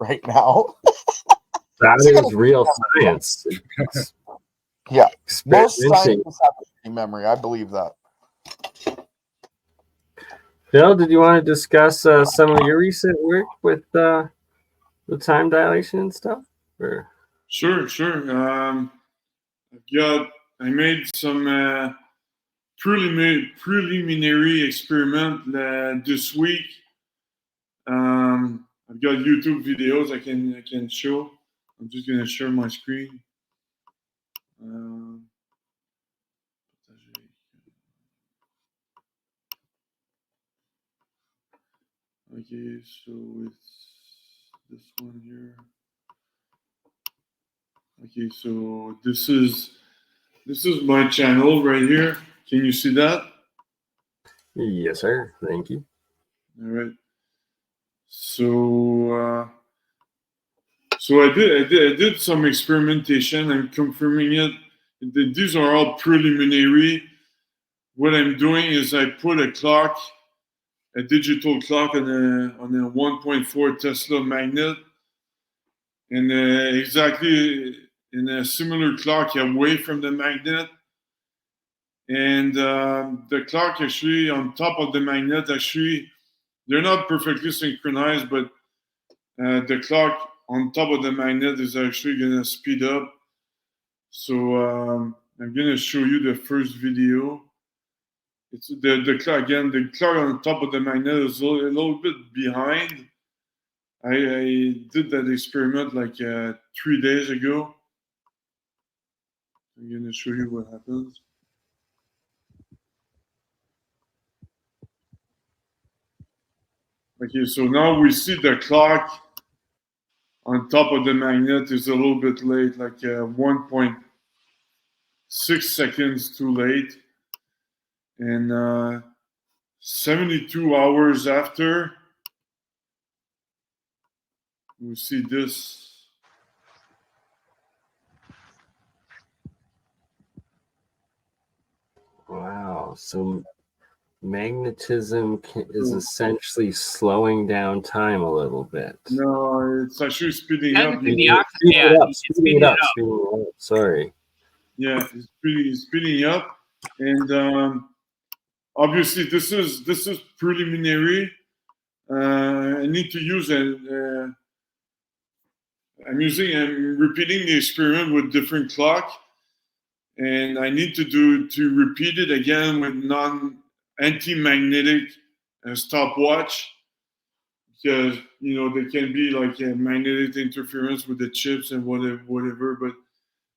right now. That is real science. Yeah, most scientists have working memory. I believe that. Phil, did you want to discuss some of your recent work with the time dilation and stuff? Or? Sure. I made some preliminary experiment this week. I've got YouTube videos I can show. I'm just gonna share my screen. Okay, so it's this one here. Okay, so this is my channel right here. Can you see that? Yes, sir. Thank you. All right. So I did some experimentation. I'm confirming it. These are all preliminary. What I'm doing is I put a digital clock on a 1.4 Tesla magnet, and exactly in a similar clock away from the magnet. And the clock actually on top of the magnet, actually, they're not perfectly synchronized, but the clock on top of the magnet is actually going to speed up. So I'm going to show you the first video. It's the clock again. The clock on top of the magnet is a little bit behind. I did that experiment like 3 days ago. I'm going to show you what happens. Okay, so now we see the clock on top of the magnet is a little bit late, like 1.6 seconds too late. And 72 hours after, we see this. Wow. So magnetism is essentially slowing down time a little bit. No, it's actually speeding up. Speeding it up. Sorry. Yeah, it's speeding up, and obviously this is preliminary. I need to use I'm repeating the experiment with different clock, and I need to repeat it again with anti-magnetic stopwatch, because there can be like a magnetic interference with the chips and whatever. But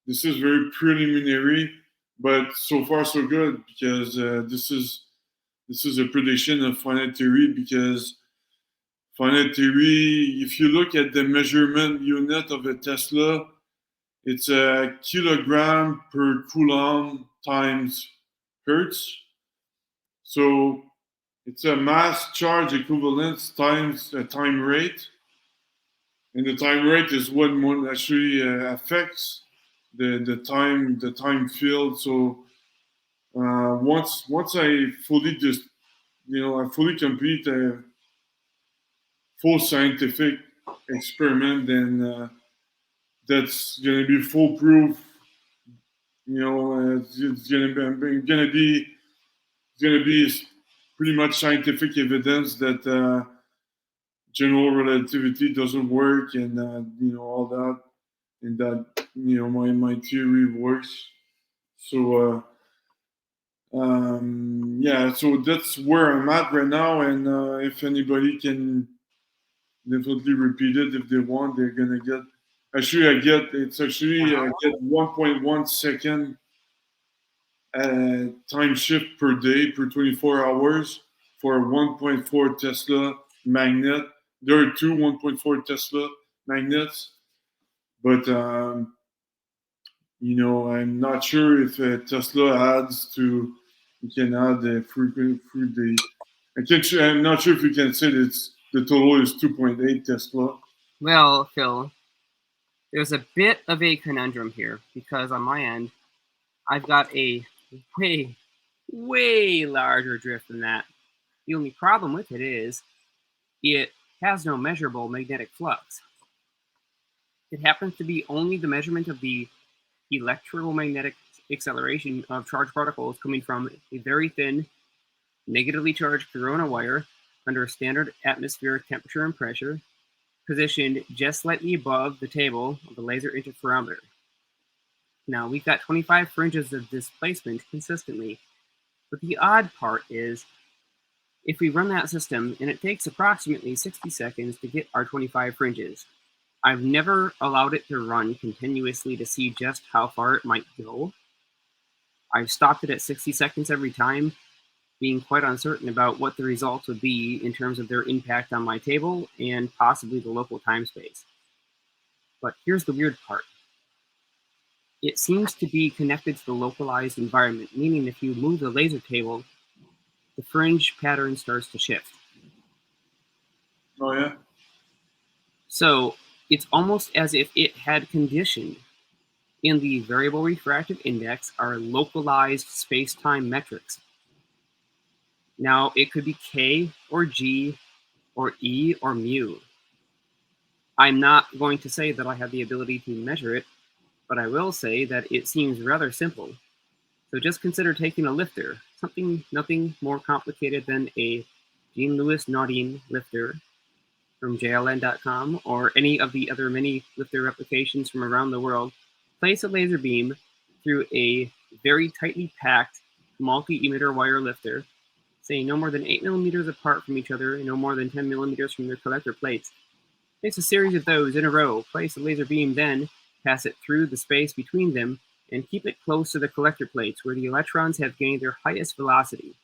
this is very preliminary, but so far so good, because this is a prediction of finite theory. Because finite theory, if you look at the measurement unit of a Tesla, it's a kilogram per coulomb times hertz. So it's a mass charge equivalence times a time rate. And the time rate is what actually affects the time field. So once I fully complete a full scientific experiment, then that's going to be foolproof. It's going to be pretty much scientific evidence that general relativity doesn't work, and all that, and that my theory works. So so that's where I'm at right now, and if anybody can definitely repeat it if they want, they're gonna get. Actually, I get 1.1 second time shift per day per 24 hours for a 1.4 Tesla magnet. There are two 1.4 Tesla magnets, but I'm not sure if Tesla adds to. You can add the frequent through the. I'm not sure if you can say that the total is 2.8 Tesla. Well, Phil, there's a bit of a conundrum here, because on my end, I've got a way larger drift than that. The only problem with it is it has no measurable magnetic flux. it happens to be only the measurement of the electromagnetic acceleration of charged particles coming from a very thin, negatively charged corona wire under a standard atmospheric temperature and pressure, positioned just slightly above the table of the laser interferometer. Now, we've got 25 fringes of displacement consistently, but the odd part is, if we run that system, and it takes approximately 60 seconds to get our 25 fringes, I've never allowed it to run continuously to see just how far it might go. I've stopped it at 60 seconds every time, being quite uncertain about what the results would be in terms of their impact on my table and possibly the local time space. But here's the weird part. It seems to be connected to the localized environment, meaning if you move the laser table, the fringe pattern starts to shift. Oh, yeah? So it's almost as if it had conditioned in the variable refractive index our localized space-time metrics. Now, it could be K or G or E or mu. I'm not going to say that I have the ability to measure it, but I will say that it seems rather simple. So just consider taking a lifter, nothing more complicated than a Jean-Louis Naudin lifter from JLN.com or any of the other many lifter replications from around the world. Place a laser beam through a very tightly packed multi-emitter wire lifter, say no more than 8 millimeters apart from each other and no more than 10 millimeters from their collector plates. Place a series of those in a row, place the laser beam, then pass it through the space between them, and keep it close to the collector plates where the electrons have gained their highest velocity.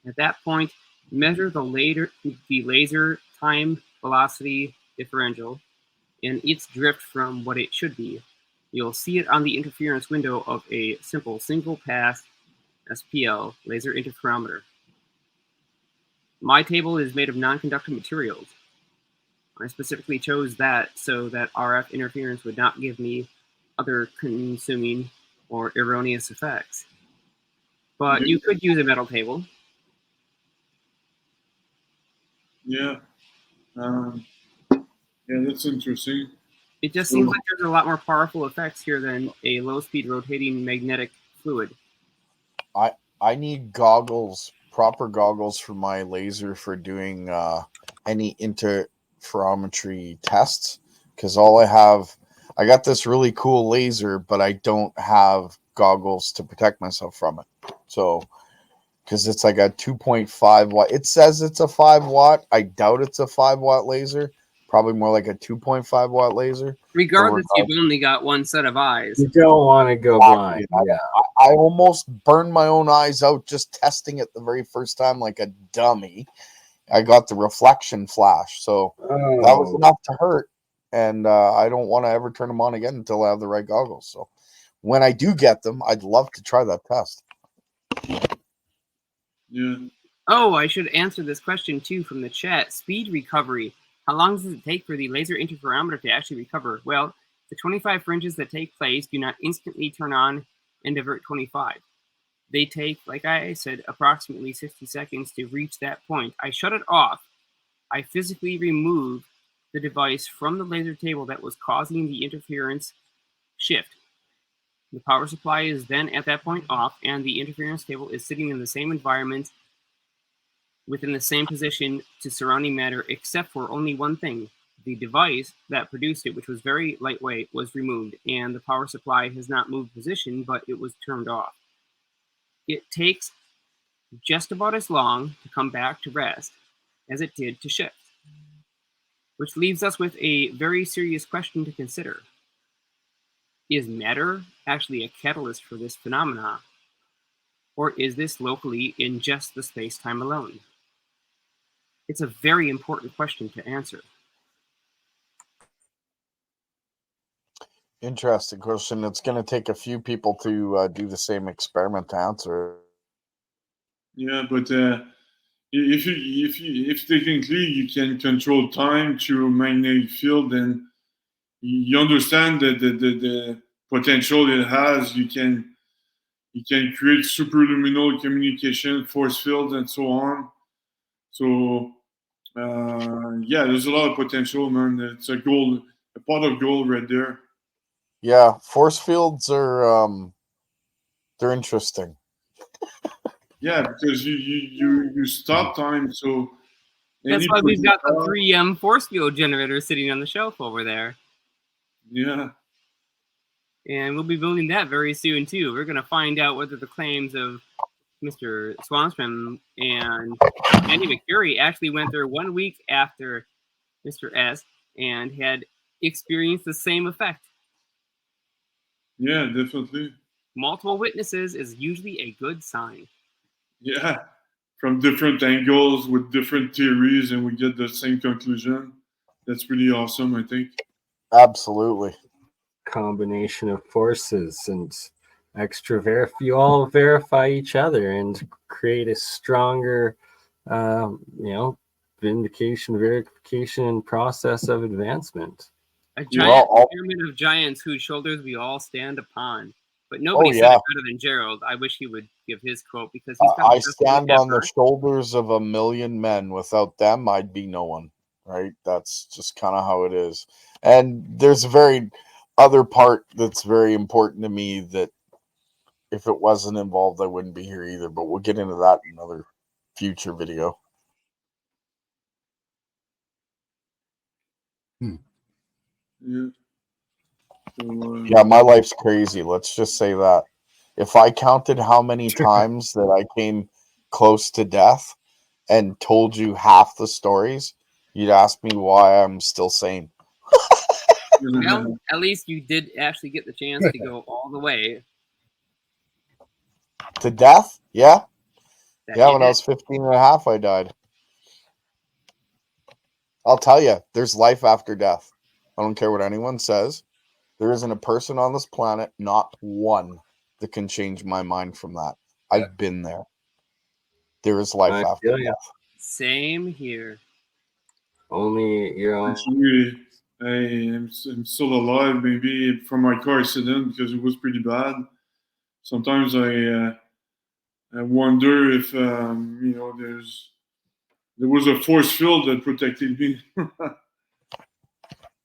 At that point, measure the laser time velocity differential and its drift from what it should be. You'll see it on the interference window of a simple single-pass SPL laser interferometer. My table is made of non-conductive materials. I specifically chose that so that RF interference would not give me other consuming or erroneous effects. But you could use a metal table. Yeah. Yeah, that's interesting. It just seems like there's a lot more powerful effects here than a low-speed rotating magnetic fluid. I need goggles, proper goggles for my laser for doing any interferometry tests, because I got this really cool laser, but I don't have goggles to protect myself from it. So, because it's like a 2.5 watt. It says it's a 5 watt. I doubt it's a 5 watt laser. Probably more like a 2.5 watt laser. Regardless, you've only got one set of eyes. You don't want to go blind. Yeah. I almost burned my own eyes out just testing it the very first time like a dummy. I got the reflection flash. So that was enough to hurt. And I don't want to ever turn them on again until I have the right goggles. So when I do get them, I'd love to try that test. Yeah. Oh, I should answer this question too from the chat. Speed recovery. How long does it take for the laser interferometer to actually recover? Well, the 25 fringes that take place do not instantly turn on and divert 25. They take, like I said, approximately 60 seconds to reach that point. I shut it off. I physically remove the device from the laser table that was causing the interference shift. The power supply is then at that point off, and the interference table is sitting in the same environment within the same position to surrounding matter, except for only one thing. The device that produced it, which was very lightweight, was removed, and the power supply has not moved position, but it was turned off. It takes just about as long to come back to rest as it did to shift, which leaves us with a very serious question to consider. Is matter actually a catalyst for this phenomena, or is this locally in just the space-time alone? It's a very important question to answer. Interesting question. It's going to take a few people to do the same experiment to answer. Yeah, but if technically you can control time through magnetic field, then you understand that the potential it has. You can create superluminal communication, force fields, and so on. So yeah, there's a lot of potential, man. It's a a pot of gold right there. Yeah, force fields are they're interesting. Yeah, because you stop time, so That's any why we've got the projectile- 3M force field generator sitting on the shelf over there. Yeah, And we'll be building that very soon, too. We're going to find out whether the claims of Mr. Swanstrom and Andy McCurry actually went there 1 week after Mr. S and had experienced the same effect. yeah, definitely. Multiple witnesses is usually a good sign. Yeah, from different angles with different theories, and we get the same conclusion. That's pretty awesome, I think. Absolutely. Combination of forces and you all verify each other and create a stronger, vindication, verification process of advancement. A Yeah. giant Well, pyramid of giants whose shoulders we all stand upon. But nobody said yeah. it better than Gerald. I wish he would give his quote because he's got I the best stand quote on the ever. shoulders of 1,000,000 men. Without them, I'd be no one. Right? That's just kind of how it is. And there's a very other part that's very important to me that if it wasn't involved, I wouldn't be here either. But we'll get into that in another future video. Yeah. So, Yeah, my life's crazy. Let's just say that. If I counted how many times that I came close to death and told you half the stories, you'd ask me why I'm still sane. Well, at least you did actually get the chance to go all the way. To death? Yeah. That Yeah, you when I did. was 15 and a half, I died. I'll tell you, there's life after death. I don't care what anyone says. There isn't a person on this planet, not one, that can change my mind from that. I've been there. There is life I after feel ya. death. Same here. Only your own. actually, I'm still alive, maybe from my car accident because it was pretty bad. Sometimes I wonder if there was a force field that protected me.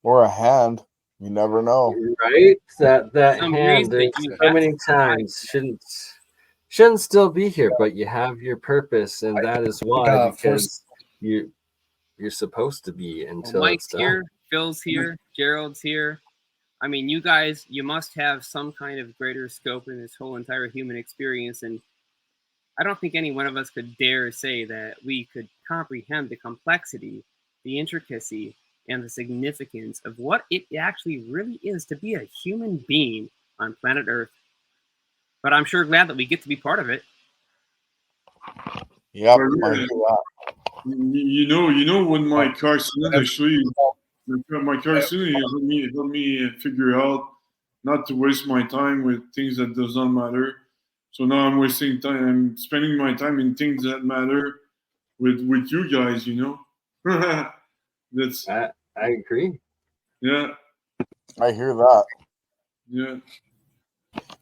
Or a hand. You never know. Right? That Some hand, reason there's you so have many to survive. times shouldn't still be here, but you have your purpose, and that is why, because you're supposed to be until Mike's it's done. here, Phil's here, Gerald's here. I mean, you guys, you must have some kind of greater scope in this whole entire human experience, and I don't think any one of us could dare say that we could comprehend the complexity, the intricacy, and the significance of what it actually really is to be a human being on planet Earth. But I'm sure glad that we get to be part of it. Yep. But, I hear that. you know when my car accident actually, my car accident helped me figure out not to waste my time with things that does not matter. So now I'm wasting time. I'm spending my time in things that matter with you guys. That's I agree. yeah. I hear that. Yeah.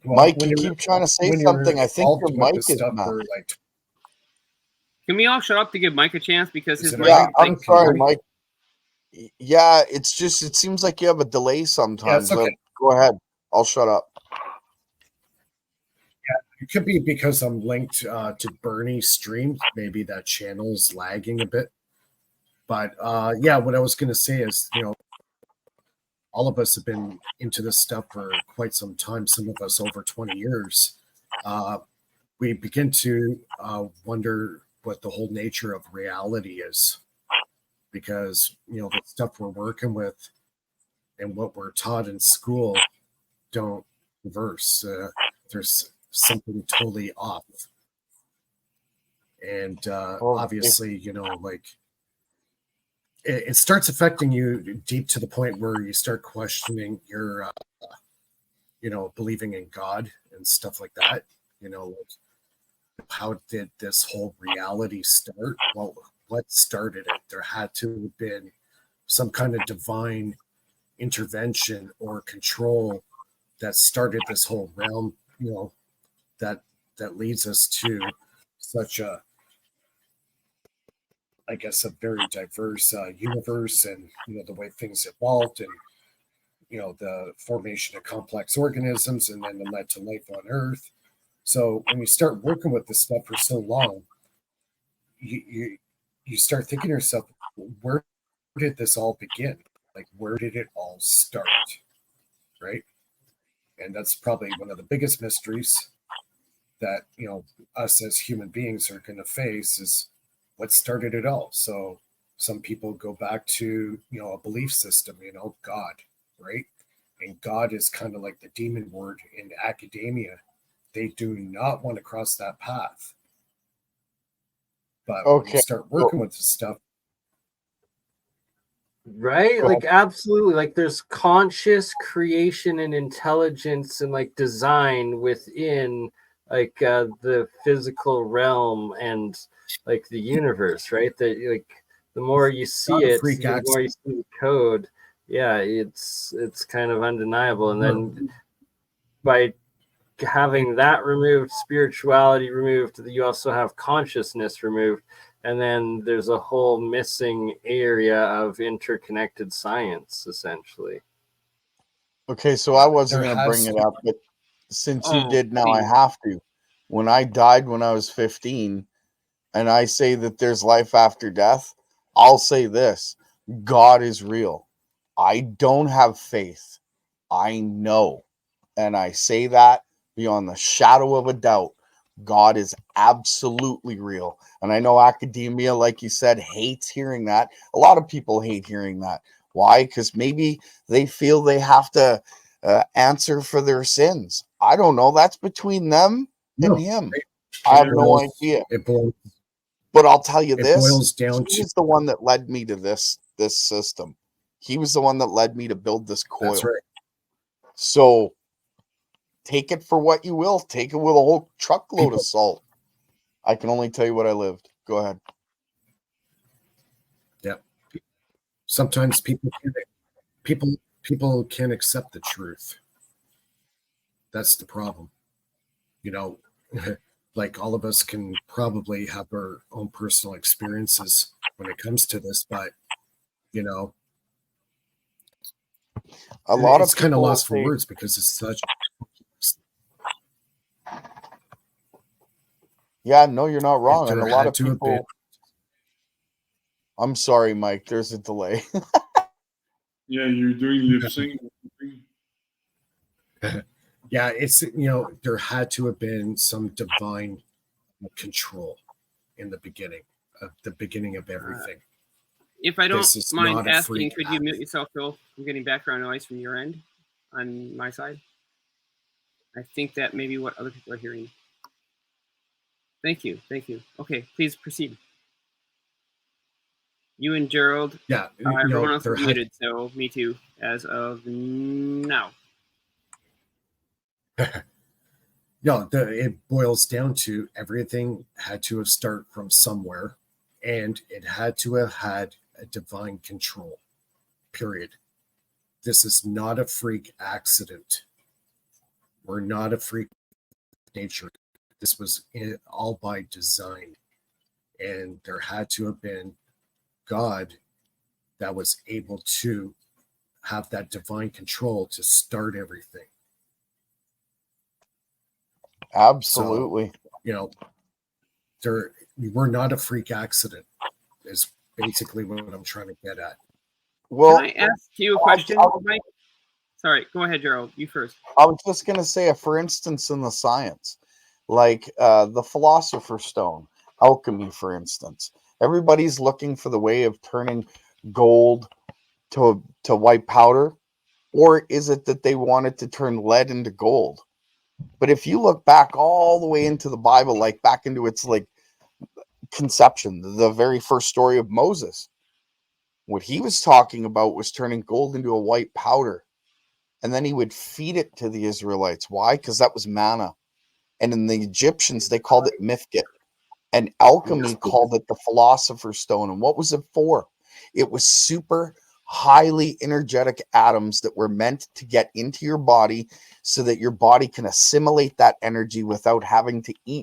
Well, Mike, when you you're- keep trying to say when something. you're I think your involved with mic this is stuff mad. for, like, Can we all shut up to give Mike a chance because his Is it mic Yeah, is I'm like, sorry, Mike. Yeah, it's just, it seems like you have a delay sometimes. okay. Go ahead. I'll shut up. It could be because I'm linked to BurnEye stream. Maybe that channel's lagging a bit. But yeah, what I was going to say is, all of us have been into this stuff for quite some time. Some of us over 20 years. We begin to wonder what the whole nature of reality is, because the stuff we're working with and what we're taught in school don't reverse. There's something totally off. And obviously, like it starts affecting you deep to the point where you start questioning your, believing in God and stuff like that. Like, how did this whole reality start? Well, what started it? There had to have been some kind of divine intervention or control that started this whole realm, that leads us to such a, I guess, a very diverse universe, and the way things evolved, and the formation of complex organisms, and then it led to life on Earth. So when you start working with this stuff for so long, you start thinking to yourself, where did this all begin? Like, where did it all start? Right? And that's probably one of the biggest mysteries that, us as human beings are going to face, is what started it all. So some people go back to, a belief system, God, right? And God is kind of like the demon word in academia. They do not want to cross that path. But when you start working with this stuff, right? Like, absolutely. Like, there's conscious creation and intelligence and like design within like the physical realm and like the universe, right? That like the more you see it, the more you see the code. Yeah, it's kind of undeniable. And then by having that removed, spirituality removed, you also have consciousness removed. And then there's a whole missing area of interconnected science, essentially. Okay, so I wasn't going to bring it up, but since you did now, I have to. When I died when I was 15, and I say that there's life after death, I'll say this: God is real. I don't have faith. I know. And I say that beyond the shadow of a doubt. God is absolutely real. And I know academia, like you said, hates hearing that. A lot of people hate hearing that. Why? Because maybe they feel they have to answer for their sins. I don't know. That's between them and him. I have no idea. But I'll tell you this: boils down he was the one that led me to this system. He was the one that led me to build this coil. That's right. So take it for what you will. Take it with a whole truckload of salt. I can only tell you what I lived. Go ahead. Yeah. Sometimes people can't accept the truth. That's the problem. Like, all of us can probably have our own personal experiences when it comes to this, but a lot it's of kind of lost for words because it's such. Yeah, no, you're not wrong. And a lot of people. I'm sorry, Mike. There's a delay. Yeah, you're doing lip sync. Yeah, it's there had to have been some divine control in the beginning of everything. If I don't mind asking, could you mute yourself, Phil? I'm getting background noise from your end on my side. I think that may be what other people are hearing. Thank you. Okay, please proceed. You and Gerald. Yeah, everyone else is muted, so me too, as of now. No, it boils down to everything had to have started from somewhere, and it had to have had a divine control, period. This is not a freak accident. We're not a freak nature. This was all by design. And there had to have been God that was able to have that divine control to start everything. Absolutely. So, we're not a freak accident, is basically what I'm trying to get at. Well, can I ask you a question, Mike? Sorry, go ahead, Gerald. You first. I was just going to say, for instance, in the science, like the Philosopher's Stone, alchemy, for instance, everybody's looking for the way of turning gold to white powder, or is it that they wanted to turn lead into gold? But if you look back all the way into the Bible, like back into its like conception, the very first story of Moses, what he was talking about was turning gold into a white powder. And then he would feed it to the Israelites. Why? Because that was manna. And in the Egyptians, they called it mifkit. And alchemy called it the Philosopher's Stone. And what was it for? It was super highly energetic atoms that were meant to get into your body so that your body can assimilate that energy without having to eat